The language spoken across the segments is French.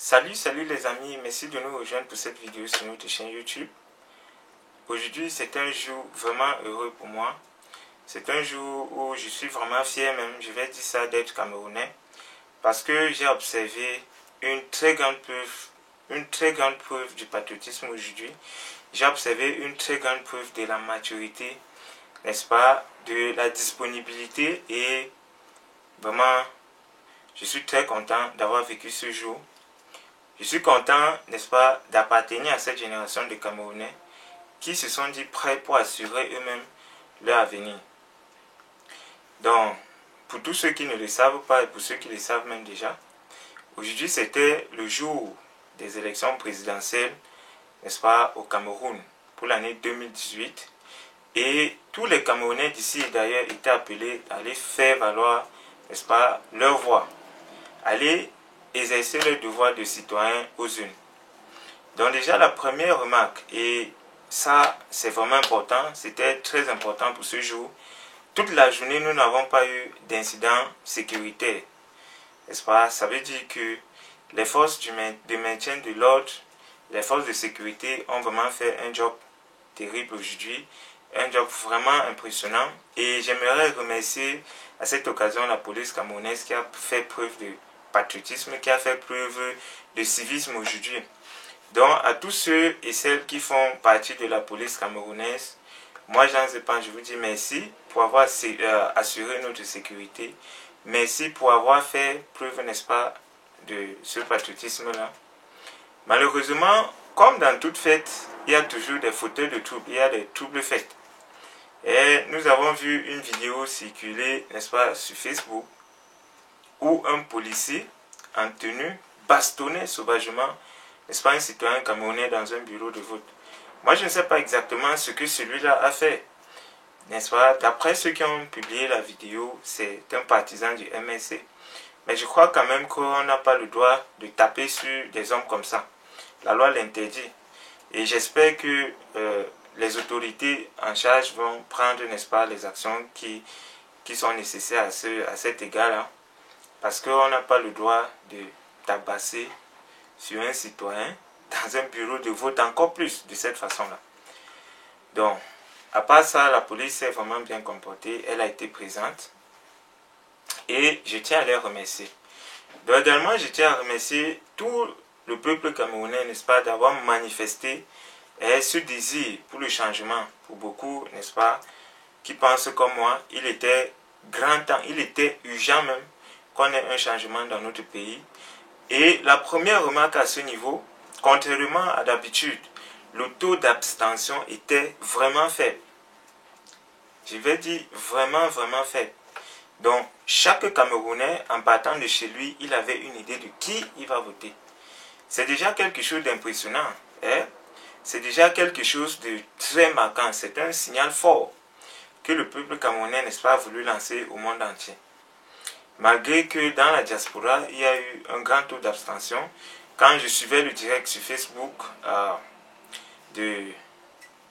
Salut les amis, merci de nous rejoindre pour cette vidéo sur notre chaîne YouTube. Aujourd'hui c'est un jour vraiment heureux pour moi. C'est un jour où je suis vraiment fier même, je vais dire ça, d'être Camerounais. Parce que j'ai observé une très grande preuve du patriotisme aujourd'hui. J'ai observé une très grande preuve de la maturité, n'est-ce pas, de la disponibilité et vraiment je suis très content d'avoir vécu ce jour. Je suis content, n'est-ce pas, d'appartenir à cette génération de Camerounais qui se sont dit prêts pour assurer eux-mêmes leur avenir. Donc, pour tous ceux qui ne le savent pas et pour ceux qui le savent même déjà, aujourd'hui c'était le jour des élections présidentielles, n'est-ce pas, au Cameroun pour l'année 2018. Et tous les Camerounais d'ici et d'ailleurs étaient appelés à aller faire valoir, n'est-ce pas, leur voix, aller exercer leur devoir de citoyen aux urnes. Donc déjà la première remarque, et ça c'est vraiment important, c'était très important pour ce jour. Toute la journée nous n'avons pas eu d'incident sécuritaire, n'est-ce pas? Ça veut dire que les forces de maintien de l'ordre, les forces de sécurité ont vraiment fait un job terrible aujourd'hui, un job vraiment impressionnant. Et j'aimerais remercier à cette occasion la police camerounaise qui a fait preuve de patriotisme, qui a fait preuve de civisme aujourd'hui. Donc à tous ceux et celles qui font partie de la police camerounaise, moi Jean Zepan, je vous dis merci pour avoir assuré notre sécurité. Merci pour avoir fait preuve, n'est-ce pas, de ce patriotisme-là. Malheureusement, comme dans toute fête, il y a toujours des fauteurs de troubles, il y a des troubles faits. Et nous avons vu une vidéo circuler, n'est-ce pas, sur Facebook, où un policier en tenue bastonnait sauvagement, n'est-ce pas, un citoyen camerounais dans un bureau de vote. Moi, je ne sais pas exactement ce que celui-là a fait, n'est-ce pas? D'après ceux qui ont publié la vidéo, c'est un partisan du MSC. Mais je crois quand même qu'on n'a pas le droit de taper sur des hommes comme ça. La loi l'interdit. Et j'espère que les autorités en charge vont prendre, n'est-ce pas, les actions qui sont nécessaires à cet égard-là. Parce qu'on n'a pas le droit de tabasser sur un citoyen dans un bureau de vote, encore plus de cette façon-là. Donc, à part ça, la police s'est vraiment bien comportée, elle a été présente. Et je tiens à les remercier. Donc, également, je tiens à remercier tout le peuple camerounais, n'est-ce pas, d'avoir manifesté ce désir pour le changement. Pour beaucoup, n'est-ce pas, qui pensent comme moi, il était grand temps, il était urgent même qu'on ait un changement dans notre pays. Et la première remarque à ce niveau, contrairement à d'habitude, le taux d'abstention était vraiment faible. Je vais dire vraiment faible. Donc, chaque Camerounais, en partant de chez lui, il avait une idée de qui il va voter. C'est déjà quelque chose d'impressionnant. Hein? C'est déjà quelque chose de très marquant. C'est un signal fort que le peuple camerounais, n'est-ce pas, a voulu lancer au monde entier. Malgré que dans la diaspora, il y a eu un grand taux d'abstention. Quand je suivais le direct sur Facebook de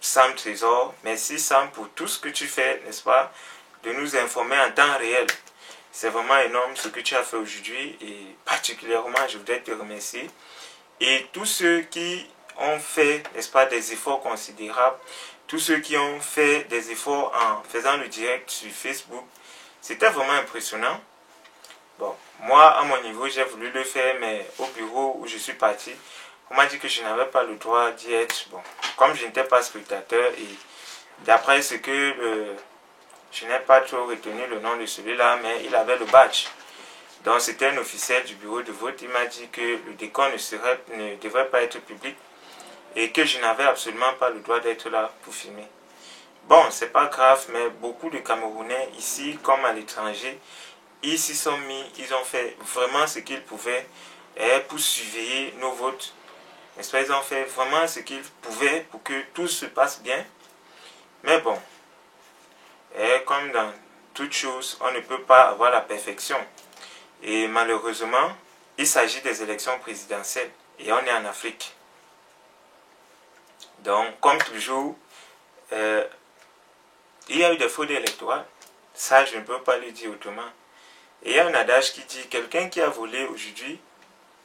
Sam Trésor, merci Sam pour tout ce que tu fais, n'est-ce pas, de nous informer en temps réel. C'est vraiment énorme ce que tu as fait aujourd'hui et particulièrement je voudrais te remercier. Et tous ceux qui ont fait, n'est-ce pas, des efforts considérables, tous ceux qui ont fait des efforts en faisant le direct sur Facebook, c'était vraiment impressionnant. Bon, moi à mon niveau j'ai voulu le faire, mais au bureau où je suis parti, on m'a dit que je n'avais pas le droit d'y être. Bon, comme je n'étais pas spectateur et d'après ce que je n'ai pas trop retenu le nom de celui-là, mais il avait le badge. Donc c'était un officiel du bureau de vote. Il m'a dit que le décompte ne devrait pas être public et que je n'avais absolument pas le droit d'être là pour filmer. Bon, c'est pas grave, mais beaucoup de Camerounais ici comme à l'étranger, ils s'y sont mis, ils ont fait vraiment ce qu'ils pouvaient pour surveiller nos votes. Ils ont fait vraiment ce qu'ils pouvaient pour que tout se passe bien. Mais bon, comme dans toute chose, on ne peut pas avoir la perfection. Et malheureusement, il s'agit des élections présidentielles et on est en Afrique. Donc, comme toujours, il y a eu des fraudes électorales. Ça, je ne peux pas le dire autrement. Et il y a un adage qui dit, quelqu'un qui a volé aujourd'hui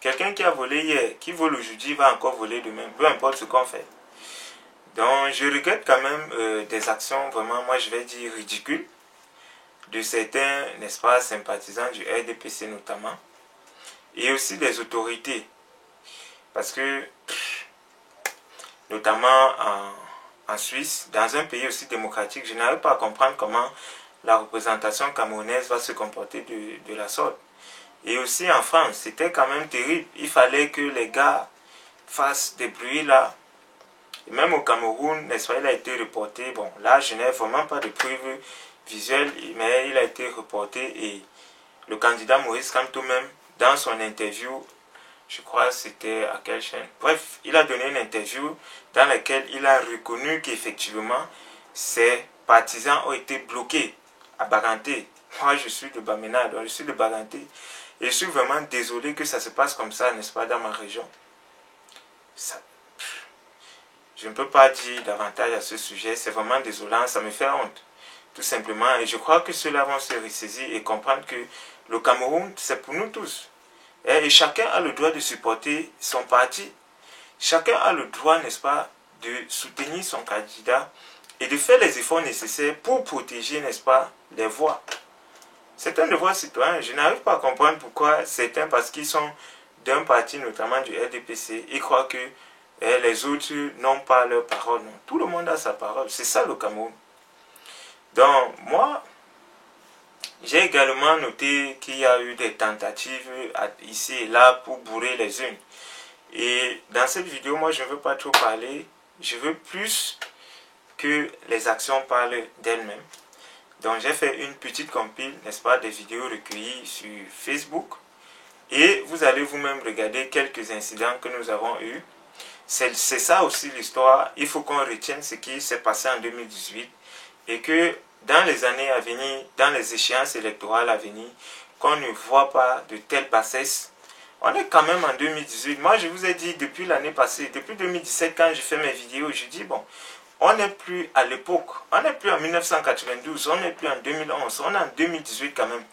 quelqu'un qui a volé hier, qui vole aujourd'hui, va encore voler demain, peu importe ce qu'on fait. Donc je regrette quand même des actions vraiment, moi je vais dire ridicules, de certains, n'est-ce pas, sympathisants du RDPC notamment, et aussi des autorités. Parce que, notamment en Suisse, dans un pays aussi démocratique, je n'arrive pas à comprendre comment la représentation camerounaise va se comporter de la sorte. Et aussi en France, c'était quand même terrible. Il fallait que les gars fassent des bruits là. Et même au Cameroun, n'est-ce pas, il a été reporté. Bon, là, je n'ai vraiment pas de preuves visuelles, mais il a été reporté. Et le candidat Maurice Kamto même, dans son interview, je crois que c'était à quelle chaîne. Bref, il a donné une interview dans laquelle il a reconnu qu'effectivement, ses partisans ont été bloqués à Baganté. Moi, je suis de Bamena, donc je suis de Baganté. Et je suis vraiment désolé que ça se passe comme ça, n'est-ce pas, dans ma région. Ça, je ne peux pas dire davantage à ce sujet, c'est vraiment désolant, ça me fait honte, tout simplement. Et je crois que ceux-là vont se ressaisir et comprendre que le Cameroun, c'est pour nous tous. Et chacun a le droit de supporter son parti. Chacun a le droit, n'est-ce pas, de soutenir son candidat et de faire les efforts nécessaires pour protéger, n'est-ce pas, les voix. C'est un devoir citoyen. Je n'arrive pas à comprendre pourquoi certains, parce qu'ils sont d'un parti, notamment du RDPC, ils croient que les autres n'ont pas leur parole. Non. Tout le monde a sa parole. C'est ça le Cameroun. Donc, moi, j'ai également noté qu'il y a eu des tentatives ici et là pour bourrer les urnes. Et dans cette vidéo, moi, je ne veux pas trop parler. Je veux plus que les actions parlent d'elles-mêmes. Donc, j'ai fait une petite compile, n'est-ce pas, des vidéos recueillies sur Facebook. Et vous allez vous-même regarder quelques incidents que nous avons eus. C'est ça aussi l'histoire. Il faut qu'on retienne ce qui s'est passé en 2018 et que dans les années à venir, dans les échéances électorales à venir, qu'on ne voit pas de telles bassesses. On est quand même en 2018. Moi, je vous ai dit depuis l'année passée, depuis 2017, quand je fais mes vidéos, je dis, bon, on n'est plus à l'époque, on n'est plus en 1992, on n'est plus en 2011, on est en 2018 quand même.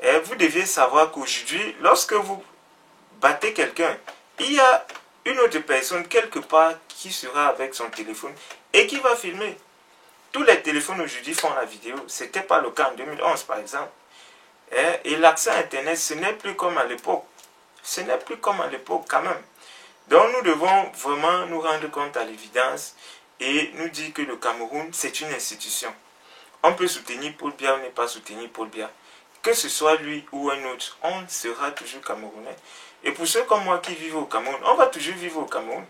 Et vous deviez savoir qu'aujourd'hui, lorsque vous battez quelqu'un, il y a une autre personne quelque part qui sera avec son téléphone et qui va filmer. Tous les téléphones aujourd'hui font la vidéo. Ce n'était pas le cas en 2011 par exemple. Et l'accès à Internet, ce n'est plus comme à l'époque. Ce n'est plus comme à l'époque quand même. Donc nous devons vraiment nous rendre compte à l'évidence et nous dire que le Cameroun, c'est une institution. On peut soutenir Paul Biya ou ne pas soutenir Paul Biya. Que ce soit lui ou un autre, on sera toujours Camerounais. Et pour ceux comme moi qui vivent au Cameroun, on va toujours vivre au Cameroun.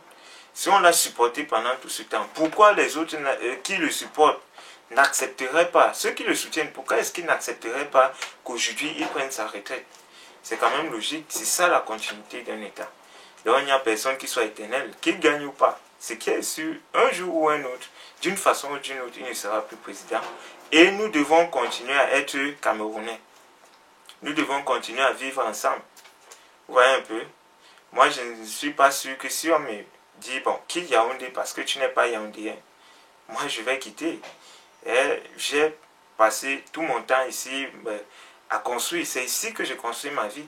Si on l'a supporté pendant tout ce temps, pourquoi les autres qui le supportent n'accepteraient pas, ceux qui le soutiennent, pourquoi est-ce qu'ils n'accepteraient pas qu'aujourd'hui ils prennent sa retraite? C'est quand même logique, c'est ça la continuité d'un État. Donc il n'y a personne qui soit éternel, qu'il gagne ou pas. Ce qui est sûr, un jour ou un autre, d'une façon ou d'une autre, il ne sera plus président. Et nous devons continuer à être Camerounais. Nous devons continuer à vivre ensemble. Vous voyez un peu? Moi, je ne suis pas sûr que si on me dit, bon, quitte Yaoundé parce que tu n'es pas Yaoundéen, moi, je vais quitter. J'ai passé tout mon temps ici à construire. C'est ici que je construis ma vie.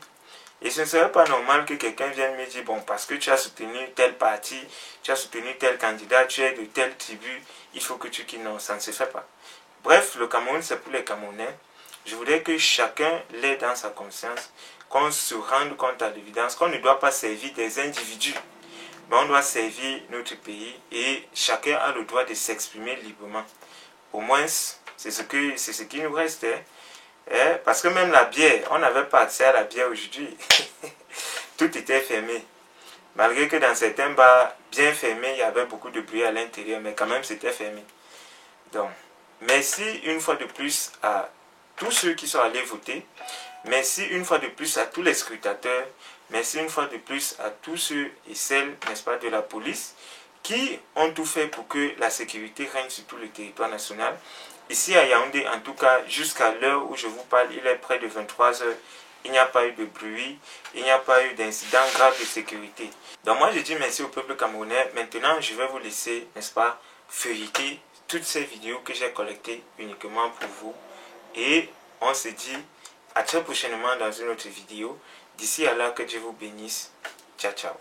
Et ce ne serait pas normal que quelqu'un vienne me dire, bon, parce que tu as soutenu tel parti, tu as soutenu tel candidat, tu es de telle tribu, il faut que tu quittes. Non, ça ne se fait pas. Bref, le Cameroun, c'est pour les Camerounais. Je voudrais que chacun l'ait dans sa conscience, qu'on se rende compte à l'évidence qu'on ne doit pas servir des individus, mais on doit servir notre pays et chacun a le droit de s'exprimer librement. Au moins, c'est ce qui nous reste. Parce que même la bière, on n'avait pas accès à la bière aujourd'hui. Tout était fermé. Malgré que dans certains bars bien fermés, il y avait beaucoup de bruit à l'intérieur, mais quand même c'était fermé. Donc, merci une fois de plus à tous ceux qui sont allés voter. Merci une fois de plus à tous les scrutateurs. Merci une fois de plus à tous ceux et celles, n'est-ce pas, de la police qui ont tout fait pour que la sécurité règne sur tout le territoire national. Ici à Yaoundé, en tout cas, jusqu'à l'heure où je vous parle, il est près de 23 heures. Il n'y a pas eu de bruit, il n'y a pas eu d'incident grave de sécurité. Donc moi, je dis merci au peuple camerounais. Maintenant, je vais vous laisser, n'est-ce pas, feuilleter toutes ces vidéos que j'ai collectées uniquement pour vous. Et on se dit à très prochainement dans une autre vidéo. D'ici à là, que Dieu vous bénisse. Ciao, ciao.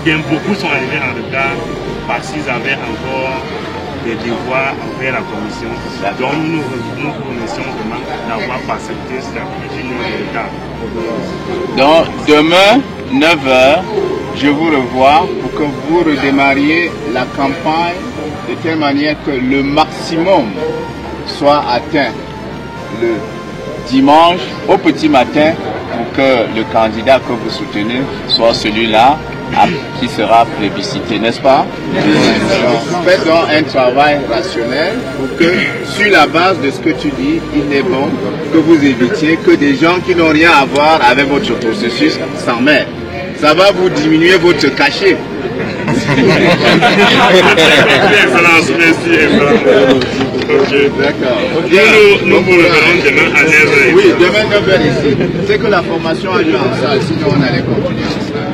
Bien, beaucoup sont arrivés en retard parce qu'ils avaient encore des devoirs envers la commission. Donc nous remercions vraiment d'avoir accepté cette une heure de retard. Donc demain, 9h, je vous revois pour que vous redémarriez la campagne de telle manière que le maximum soit atteint le dimanche au petit matin pour que le candidat que vous soutenez soit celui-là qui sera plébiscité, n'est-ce pas? Faites donc un travail rationnel pour que, sur la base de ce que tu dis, il est bon que vous évitiez que des gens qui n'ont rien à voir avec votre processus s'en mêlent. Ça va vous diminuer votre cachet. Excellence, merci, excellence. Ok, d'accord. Nous vous reverrons demain à 9h. Oui, demain 9h ici. C'est que la formation a lieu en salle, sinon on allait continuer en salle.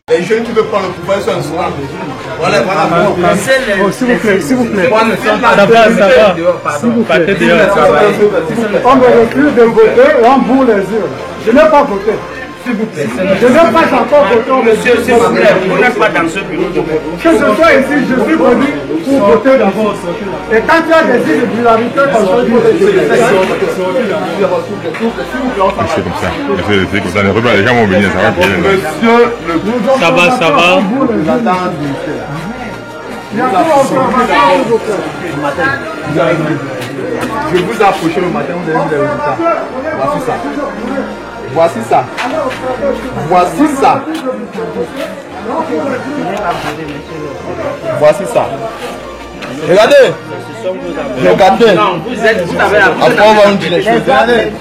Les jeunes qui veulent prendre le pouvoir sont souvent. Voilà, voilà. S'il vous plaît, s'il vous plaît. On me refuse de voter et on bourre les urnes. Je n'ai pas voté. S'il vous plaît. Je n'ai pas encore voté. Monsieur, s'il vous plaît, vous n'êtes pas dans ce bureau de vote. Que je sois ici, je suis venu pour voter d'abord. Et quand tu as des irrégularités, comme ça, il faut les C'est comme ça. C'est comme ça. Les gens vont venir, ça va bien. Monsieur le Ça va, ça va. Je vous ai approché le matin, vous avez vu les résultats. Voici ça. Voici ça. Voici ça. Voici ça. Regardez. Regardez. Après, on va nous dire les choses. Regardez.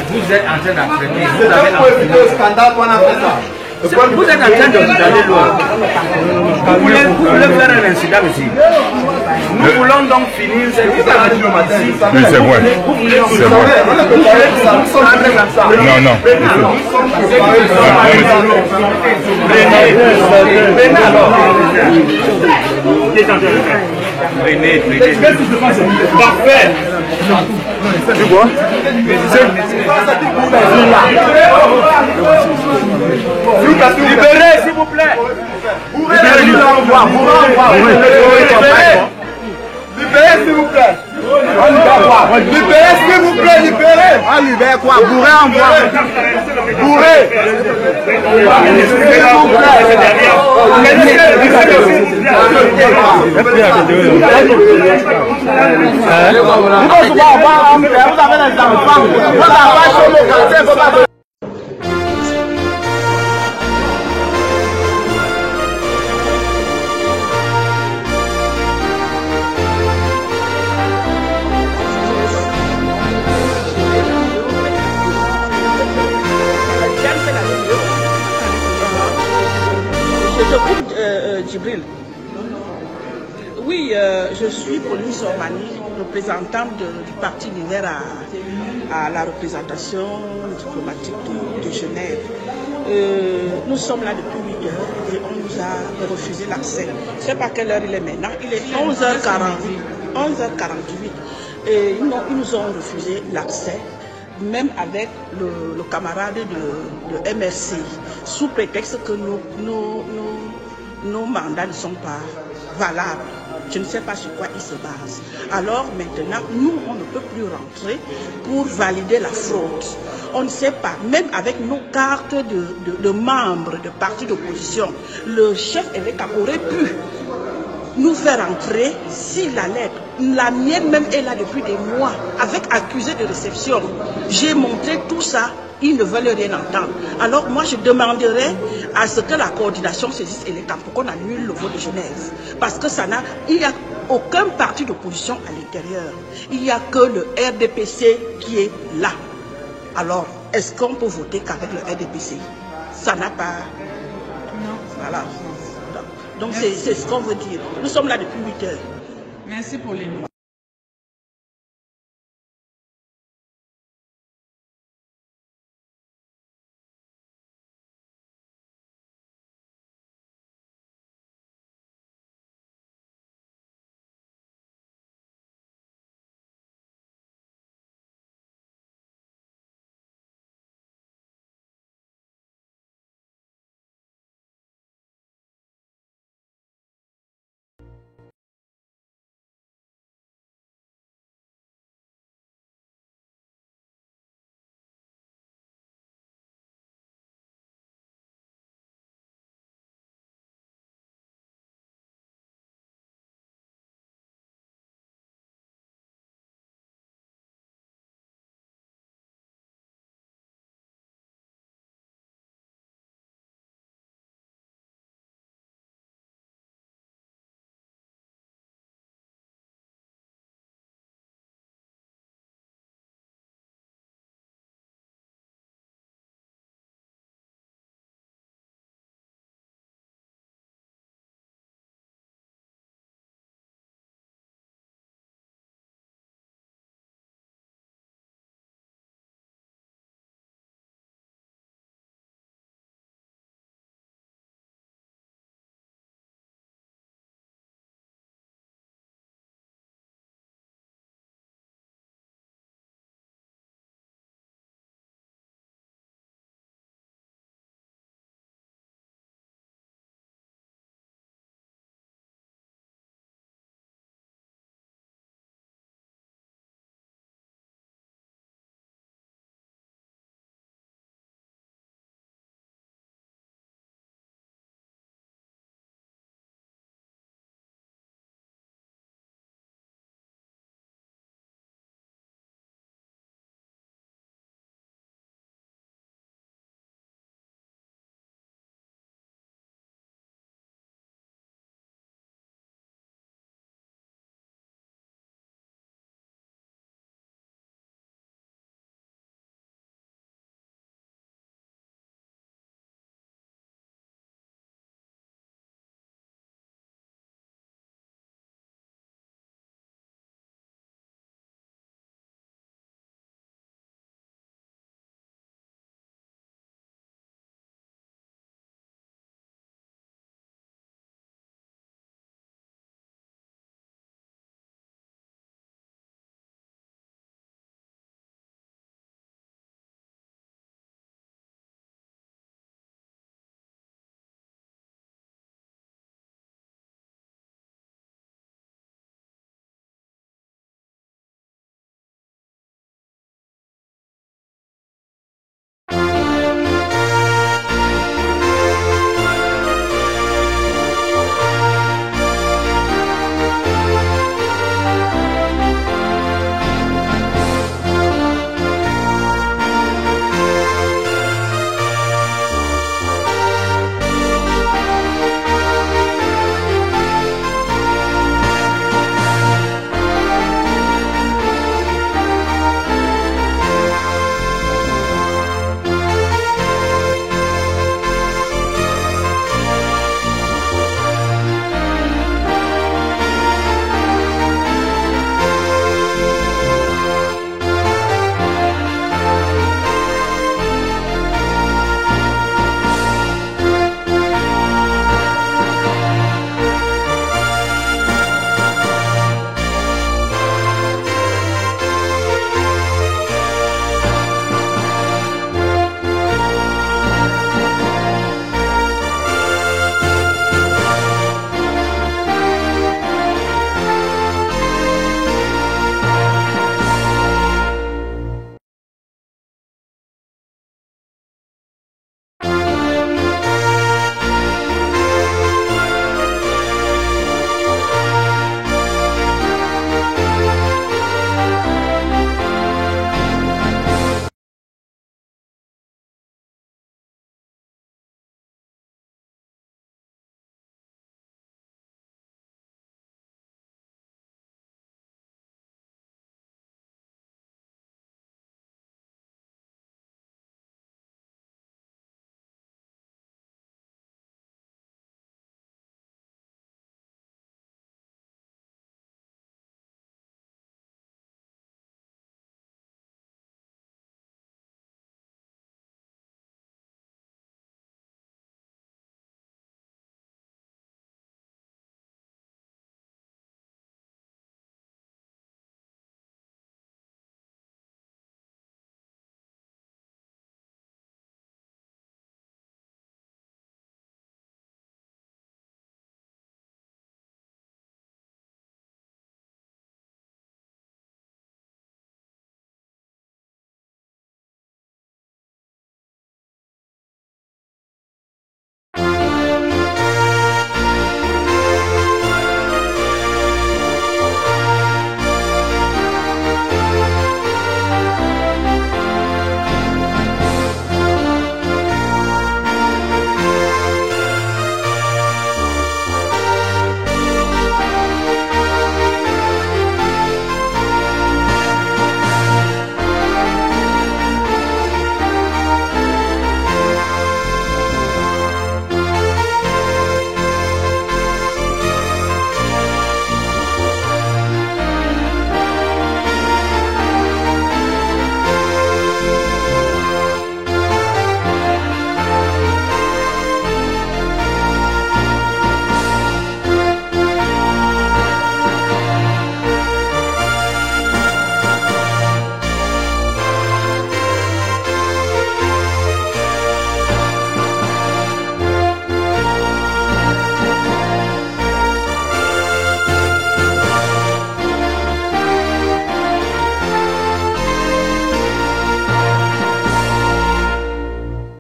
Vous êtes en train d'apprendre. C'est pour éviter le scandale qu'on a fait ça. Vous êtes en train de vous aller loin. Vous voulez faire un incident ici. Nous voulons donc finir cette histoire du matin. Oui, c'est vrai. C'est vrai. Non, non. Prenez alors. Prenez. Parfait. Tu vois? Libérez, s'il vous plaît. Libérez, s'il vous plaît. Libérez, s'il vous plaît, libérez. On libère quoi? Bourré en bois. Bourré. Djibril. Oui, je suis Pauline Sormani, représentante du Parti Univers à la représentation diplomatique de Genève. Nous sommes là depuis 8 heures et on nous a refusé l'accès. Je ne sais pas quelle heure il est maintenant. Il est 11h48. Et ils nous ont refusé l'accès, même avec le camarade de MRC, sous prétexte que nos mandats ne sont pas valables. Je ne sais pas sur quoi ils se basent. Alors maintenant, nous, on ne peut plus rentrer pour valider la fraude. On ne sait pas, même avec nos cartes de membres de partis d'opposition, le chef évêque aurait pu nous faire entrer s'il la lettre. La mienne même est là depuis des mois, avec accusé de réception. J'ai montré tout ça. Ils ne veulent rien entendre. Alors moi, je demanderais à ce que la coordination saisisse l'État pour qu'on annule le vote de Genève. Parce que il n'y a aucun parti d'opposition à l'intérieur. Il n'y a que le RDPC qui est là. Alors, est-ce qu'on peut voter qu'avec le RDPC? Ça n'a pas... Non. Voilà. Donc c'est ce qu'on veut dire. Nous sommes là depuis 8 heures. Merci Pauline.